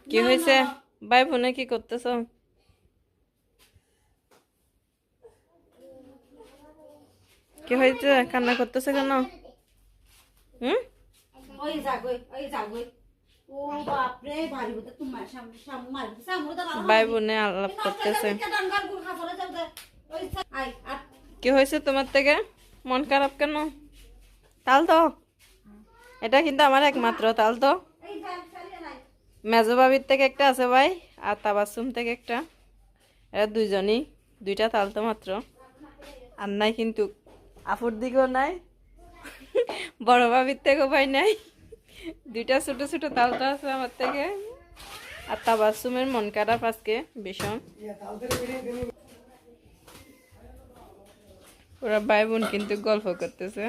কি হয়েছে ভাই বোনে কি করতেছ কি হয়েছে কান্না করতেছে কেন হুম ভাই বোনে আলাপ করতেছে কি হয়েছে তোমার থেকে মন খারাপ কেন তাল তো এটা কিন্তু আমার একমাত্র তাল তো মেজো বাবির থেকে একটা আছে ভাই আর তাবাসুম থেকে একটা এরা দুইজনই দুইটা তাল তো মাত্র আর নাই কিন্তু আপুর দিকেও নাই বড় বাবির থেকেও ভাই নাই দুইটা ছোট ছোট তাল তো আছে আমার থেকে আর তাবাসুমের মন খারাপ আজকে ভীষণ ওরা ভাই বোন কিন্তু গল্প করতেছে